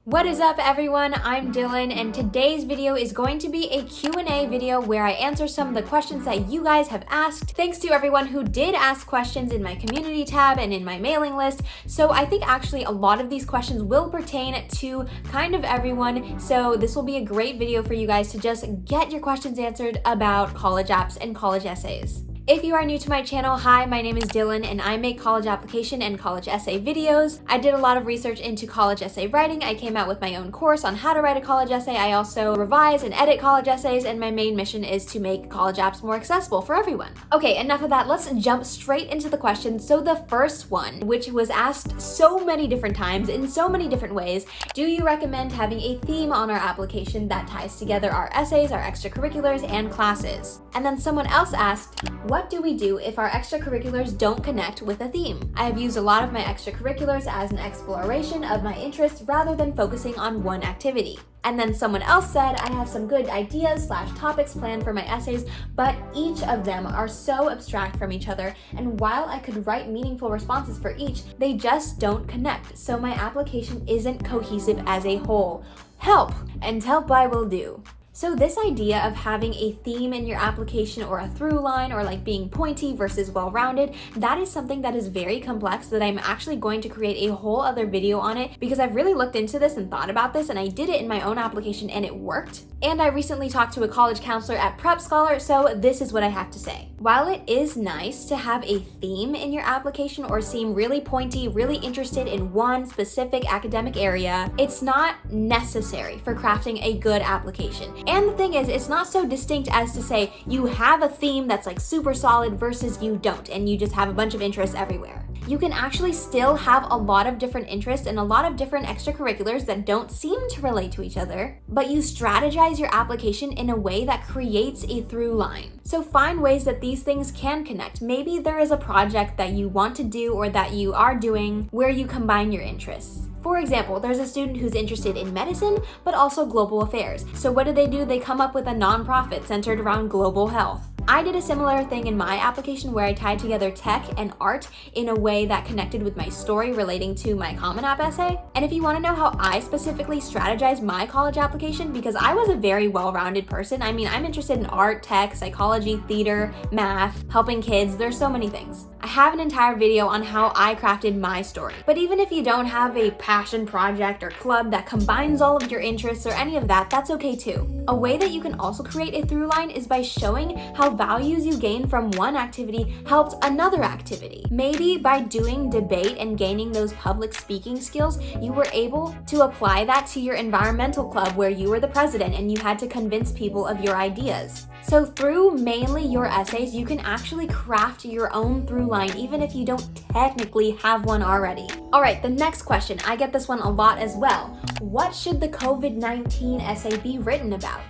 What is up everyone, I'm Dylan and today's video is going to be a Q&A video where I answer some of the questions that you guys have asked. Thanks to everyone who did ask questions in my community tab and in my mailing list. So I think actually a lot of these questions will pertain to kind of everyone. So this will be a great video for you guys to just get your questions answered about college apps and college essays. If you are new to my channel, hi, my name is Dylan and I make college application and college essay videos. I did a lot of research into college essay writing. I came out with my own course on how to write a college essay. I also revise and edit college essays, and my main mission is to make college apps more accessible for everyone. Okay, enough of that. Let's jump straight into the questions. So the first one, which was asked so many different times in so many different ways, do you recommend having a theme on our application that ties together our essays, our extracurriculars, and classes? And then someone else asked, what do we do if our extracurriculars don't connect with a theme? I have used a lot of my extracurriculars as an exploration of my interests rather than focusing on one activity. And then someone else said, I have some good ideas / topics planned for my essays, but each of them are so abstract from each other, and while I could write meaningful responses for each, they just don't connect, so my application isn't cohesive as a whole. Help! And help I will do. So this idea of having a theme in your application or a through line or like being pointy versus well-rounded, that is something that is very complex that I'm actually going to create a whole other video on it because I've really looked into this and thought about this, and I did it in my own application and it worked. And I recently talked to a college counselor at Prep Scholar, so this is what I have to say. While it is nice to have a theme in your application or seem really pointy, really interested in one specific academic area, it's not necessary for crafting a good application. And the thing is, it's not so distinct as to say you have a theme that's like super solid versus you don't, and you just have a bunch of interests everywhere. You can actually still have a lot of different interests and a lot of different extracurriculars that don't seem to relate to each other, but you strategize your application in a way that creates a through line. So find ways that these things can connect. Maybe there is a project that you want to do or that you are doing where you combine your interests. For example, there's a student who's interested in medicine, but also global affairs. So what do? They come up with a nonprofit centered around global health. I did a similar thing in my application where I tied together tech and art in a way that connected with my story relating to my Common App essay. And if you want to know how I specifically strategized my college application, because I was a very well-rounded person. I mean, I'm interested in art, tech, psychology, theater, math, helping kids. There's so many things. I have an entire video on how I crafted my story. But even if you don't have a passion project or club that combines all of your interests or any of that, that's okay too. A way that you can also create a through line is by showing how values you gain from one activity helped another activity. Maybe by doing debate and gaining those public speaking skills, you were able to apply that to your environmental club where you were the president and you had to convince people of your ideas. So through mainly your essays, you can actually craft your own through line even if you don't technically have one already. All right, the next question, I get this one a lot as well. What should the COVID-19 essay be written about?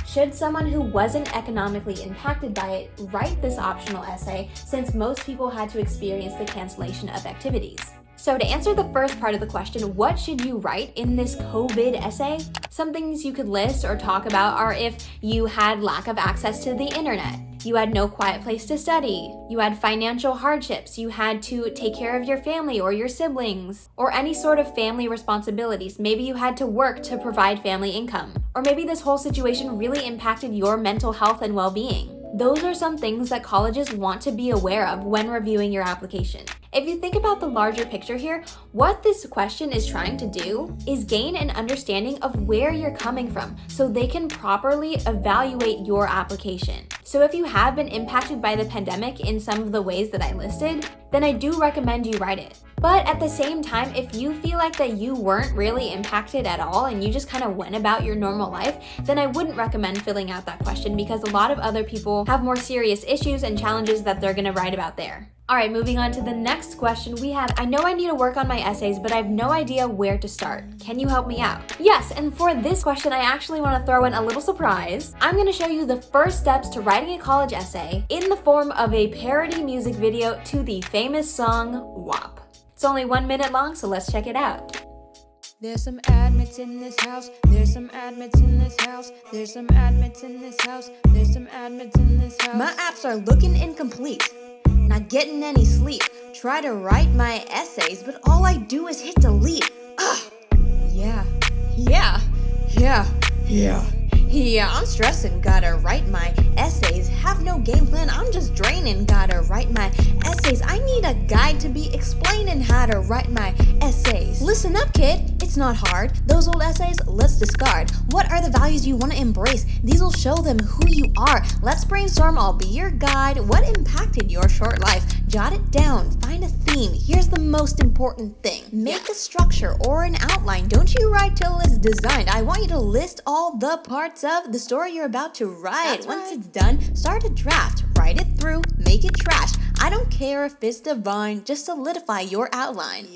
Should someone who wasn't economically impacted by it write this optional essay since most people had to experience the cancellation of activities? So to answer the first part of the question, what should you write in this COVID essay? Some things you could list or talk about are if you had lack of access to the internet, you had no quiet place to study, you had financial hardships, you had to take care of your family or your siblings, or any sort of family responsibilities. Maybe you had to work to provide family income, or maybe this whole situation really impacted your mental health and well-being. Those are some things that colleges want to be aware of when reviewing your application. If you think about the larger picture here, what this question is trying to do is gain an understanding of where you're coming from so they can properly evaluate your application. So if you have been impacted by the pandemic in some of the ways that I listed, then I do recommend you write it. But at the same time, if you feel like that you weren't really impacted at all and you just kind of went about your normal life, then I wouldn't recommend filling out that question because a lot of other people have more serious issues and challenges that they're gonna write about there. All right, moving on to the next question we have. I know I need to work on my essays, but I have no idea where to start. Can you help me out? Yes, and for this question, I actually want to throw in a little surprise. I'm going to show you the first steps to writing a college essay in the form of a parody music video to the famous song WAP. It's only 1 minute long, so let's check it out. There's some admits in this house. There's some admits in this house. There's some admits in this house. There's some admits in this house. My apps are looking incomplete. Not getting any sleep. Try to write my essays, but all I do is hit delete. Ugh. Yeah, Yeah, I'm stressing, gotta write my essays. Have no game plan, I'm just draining, gotta write my essays. I need a guide to be explaining how to write my essays. Listen up, kid, it's not hard. Those old essays, let's discard. What are the values you want to embrace? These will show them who you are. Let's brainstorm, I'll be your guide. What impacted your short life? Jot it down, find a theme. Here's the most important thing. Make a structure or an outline. Don't you write till it's designed. I want you to list all the parts of the story you're about to write. Once it's done, start a draft. Write it through, make it trash. I don't care if it's divine, just solidify your outline.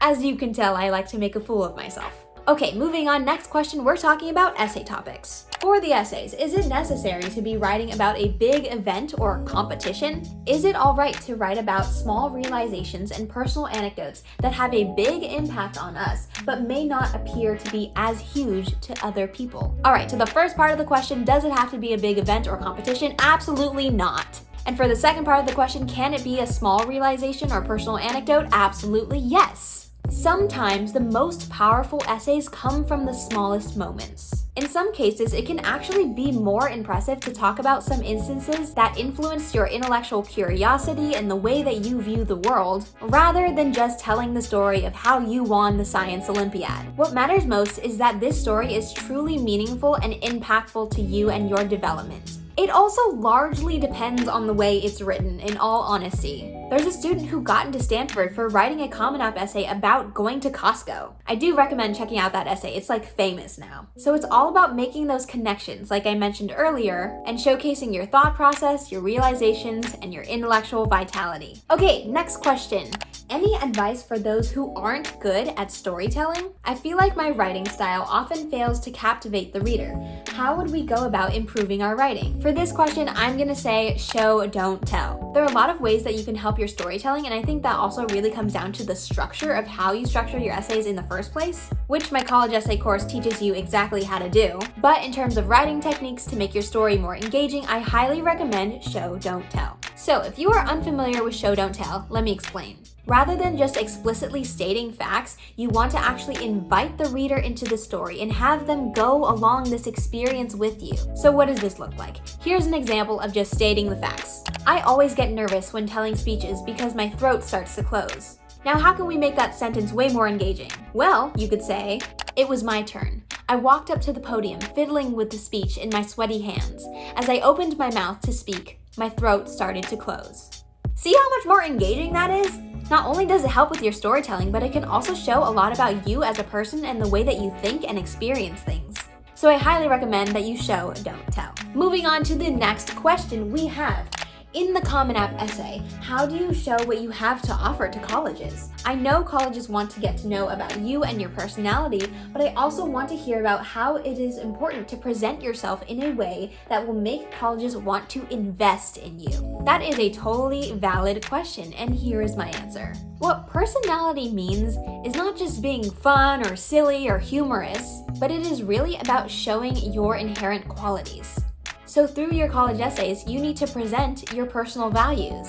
As you can tell, I like to make a fool of myself. Okay, moving on, next question, we're talking about essay topics. For the essays, is it necessary to be writing about a big event or competition? Is it alright to write about small realizations and personal anecdotes that have a big impact on us, but may not appear to be as huge to other people? Alright, to the first part of the question, does it have to be a big event or competition? Absolutely not. And for the second part of the question, can it be a small realization or personal anecdote? Absolutely yes. Sometimes the most powerful essays come from the smallest moments. In some cases, it can actually be more impressive to talk about some instances that influenced your intellectual curiosity and the way that you view the world, rather than just telling the story of how you won the science Olympiad. What matters most is that this story is truly meaningful and impactful to you and your development. It also largely depends on the way it's written, in all honesty. There's a student who got into Stanford for writing a Common App essay about going to Costco. I do recommend checking out that essay, it's like famous now. So it's all about making those connections, like I mentioned earlier, and showcasing your thought process, your realizations, and your intellectual vitality. Okay, next question. Any advice for those who aren't good at storytelling? I feel like my writing style often fails to captivate the reader. How would we go about improving our writing? For this question, I'm gonna say show, don't tell. There are a lot of ways that you can help your storytelling, and I think that also really comes down to the structure of how you structure your essays in the first place, which my college essay course teaches you exactly how to do. But in terms of writing techniques to make your story more engaging, I highly recommend show, don't tell. So if you are unfamiliar with show, don't tell, let me explain. Rather than just explicitly stating facts, you want to actually invite the reader into the story and have them go along this experience with you. So what does this look like? Here's an example of just stating the facts. I always get nervous when telling speeches because my throat starts to close. Now, how can we make that sentence way more engaging? Well, you could say, it was my turn. I walked up to the podium, fiddling with the speech in my sweaty hands. As I opened my mouth to speak, my throat started to close. See how much more engaging that is? Not only does it help with your storytelling, but it can also show a lot about you as a person and the way that you think and experience things. So I highly recommend that you show, don't tell. Moving on to the next question we have. In the Common App essay, how do you show what you have to offer to colleges? I know colleges want to get to know about you and your personality, but I also want to hear about how it is important to present yourself in a way that will make colleges want to invest in you. That is a totally valid question, and here is my answer. What personality means is not just being fun or silly or humorous, but it is really about showing your inherent qualities. So through your college essays, you need to present your personal values.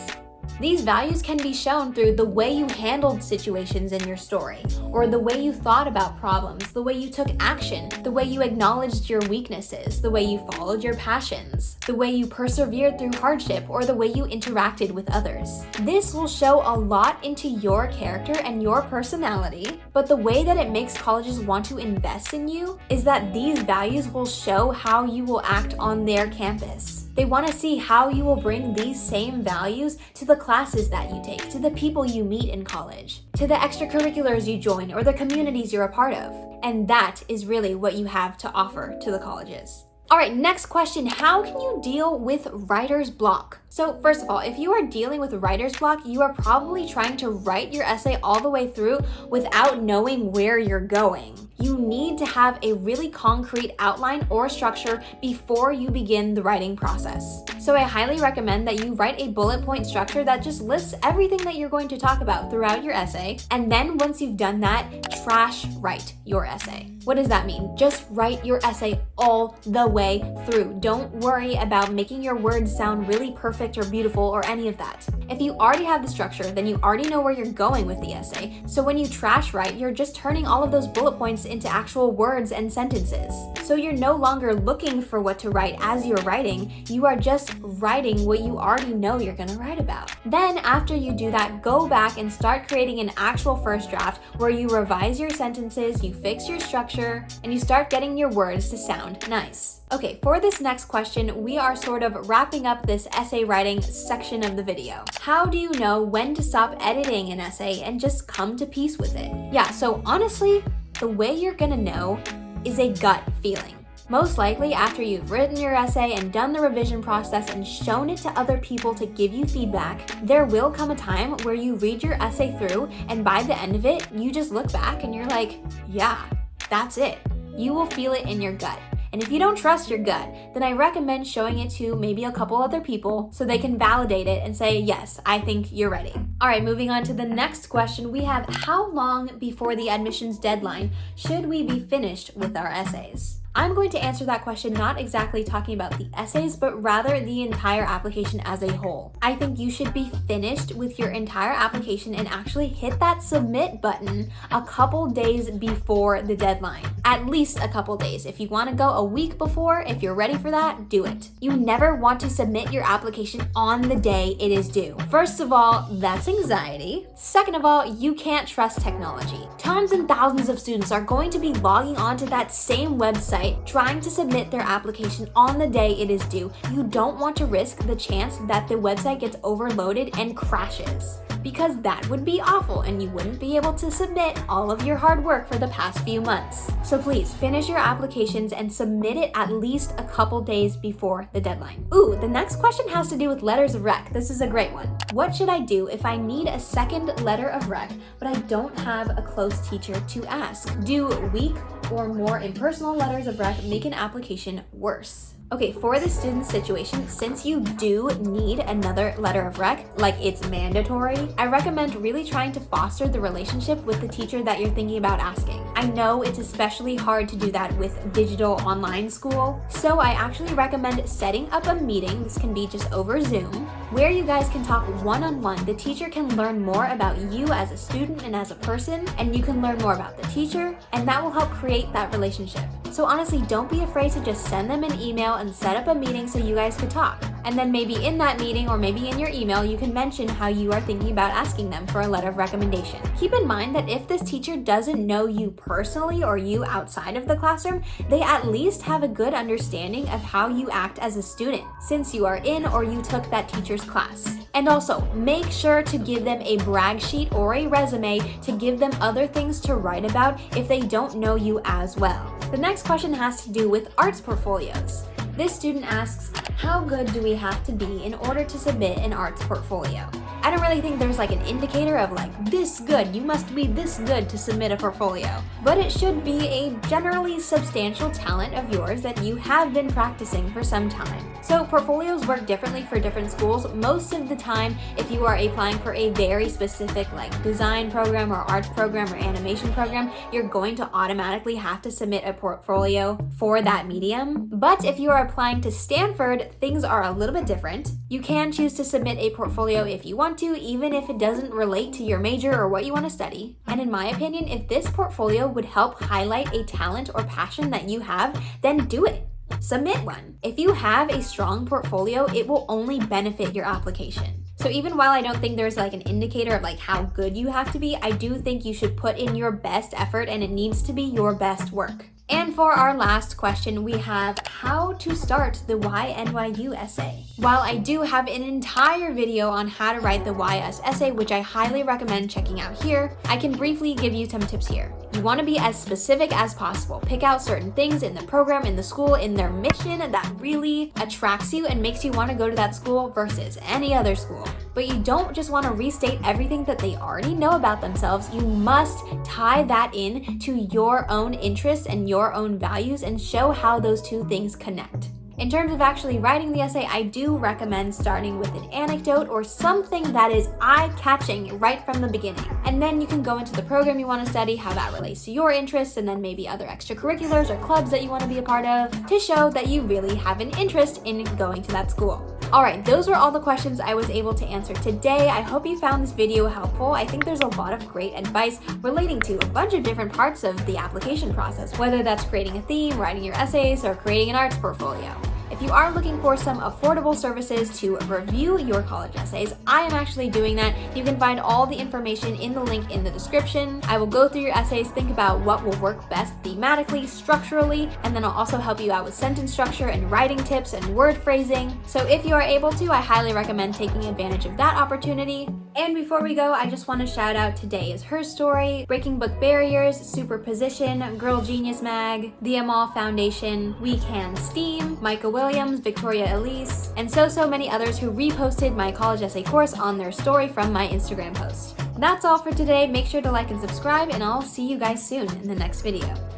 These values can be shown through the way you handled situations in your story, or the way you thought about problems, the way you took action, the way you acknowledged your weaknesses, the way you followed your passions, the way you persevered through hardship, or the way you interacted with others. This will show a lot into your character and your personality, but the way that it makes colleges want to invest in you is that these values will show how you will act on their campus. They want to see how you will bring these same values to the classes that you take, to the people you meet in college, to the extracurriculars you join, or the communities you're a part of. And that is really what you have to offer to the colleges. All right, next question. How can you deal with writer's block? So first of all, if you are dealing with writer's block, you are probably trying to write your essay all the way through without knowing where you're going. You need to have a really concrete outline or structure before you begin the writing process. So So I highly recommend that you write a bullet point structure that just lists everything that you're going to talk about throughout your essay. And then once you've done that, trash write your essay. What does that mean? Just write your essay all the way through. Don't worry about making your words sound really perfect or beautiful or any of that. If you already have the structure, then you already know where you're going with the essay. So when you trash write, you're just turning all of those bullet points into actual words and sentences. So you're no longer looking for what to write as you're writing, you are just writing what you already know you're gonna write about. Then after you do that, go back and start creating an actual first draft where you revise your sentences, you fix your structure, and you start getting your words to sound nice. Okay, for this next question, we are sort of wrapping up this essay writing section of the video. How do you know when to stop editing an essay and just come to peace with it? Yeah, so honestly, the way you're gonna know is a gut feeling. Most likely after you've written your essay and done the revision process and shown it to other people to give you feedback, there will come a time where you read your essay through and by the end of it, you just look back and you're like, yeah, that's it. You will feel it in your gut. And if you don't trust your gut, then I recommend showing it to maybe a couple other people so they can validate it and say, yes, I think you're ready. All right, moving on to the next question, we have how long before the admissions deadline should we be finished with our essays? I'm going to answer that question not exactly talking about the essays, but rather the entire application as a whole. I think you should be finished with your entire application and actually hit that submit button a couple days before the deadline. At least a couple days. If you want to go a week before, if you're ready for that, do it. You never want to submit your application on the day it is due. First of all, that's anxiety. Second of all, you can't trust technology. Tons and thousands of students are going to be logging onto that same website trying to submit their application on the day it is due. You don't want to risk the chance that the website gets overloaded and crashes, because that would be awful and you wouldn't be able to submit all of your hard work for the past few months. So please finish your applications and submit it at least a couple days before the deadline. Ooh, the next question has to do with letters of rec. This is a great one. What should I do if I need a second letter of rec, but I don't have a close teacher to ask? Do weak or more impersonal letters of rec make an application worse? Okay, for the student situation, since you do need another letter of rec, like it's mandatory, I recommend really trying to foster the relationship with the teacher that you're thinking about asking. I know it's especially hard to do that with digital online school, so I actually recommend setting up a meeting, this can be just over Zoom, where you guys can talk one-on-one. The teacher can learn more about you as a student and as a person, and you can learn more about the teacher, and that will help create that relationship. So honestly, don't be afraid to just send them an email and set up a meeting so you guys could talk. And then maybe in that meeting or maybe in your email, you can mention how you are thinking about asking them for a letter of recommendation. Keep in mind that if this teacher doesn't know you personally or you outside of the classroom, they at least have a good understanding of how you act as a student, since you are in or you took that teacher's class. And also, make sure to give them a brag sheet or a resume to give them other things to write about if they don't know you as well. The next question has to do with arts portfolios. This student asks, how good do we have to be in order to submit an arts portfolio? I don't really think there's like an indicator of like this good, you must be this good to submit a portfolio, but it should be a generally substantial talent of yours that you have been practicing for some time. So portfolios work differently for different schools. Most of the time, if you are applying for a very specific like design program or arts program or animation program, you're going to automatically have to submit a portfolio for that medium. But if you are applying to Stanford, things are a little bit different. You can choose to submit a portfolio if you want to, even if it doesn't relate to your major or what you want to study. And in my opinion, if this portfolio would help highlight a talent or passion that you have, then do it. Submit one. If you have a strong portfolio, it will only benefit your application. So even while I don't think there's like an indicator of like how good you have to be, I do think you should put in your best effort and it needs to be your best work. And for our last question, we have how to start the YNYU essay. While I do have an entire video on how to write the YS essay, which I highly recommend checking out here, I can briefly give you some tips here. You want to be as specific as possible. Pick out certain things in the program, in the school, in their mission that really attracts you and makes you want to go to that school versus any other school. But you don't just want to restate everything that they already know about themselves. You must tie that in to your own interests and your own values and show how those two things connect. In terms of actually writing the essay, I do recommend starting with an anecdote or something that is eye-catching right from the beginning. And then you can go into the program you want to study, how that relates to your interests, and then maybe other extracurriculars or clubs that you want to be a part of to show that you really have an interest in going to that school. Alright, those were all the questions I was able to answer today. I hope you found this video helpful. I think there's a lot of great advice relating to a bunch of different parts of the application process, whether that's creating a theme, writing your essays, or creating an arts portfolio. If you are looking for some affordable services to review your college essays, I am actually doing that. You can find all the information in the link in the description. I will go through your essays, think about what will work best thematically, structurally, and then I'll also help you out with sentence structure and writing tips and word phrasing. So if you are able to, I highly recommend taking advantage of that opportunity. And before we go, I just want to shout out Today Is Her Story, Breaking Book Barriers, Superposition, Girl Genius Mag, the Amal Foundation, We Can STEAM, Micah Williams, Victoria Elise, and so many others who reposted my college essay course on their story from my Instagram post. That's all for today. Make sure to like and subscribe, and I'll see you guys soon in the next video.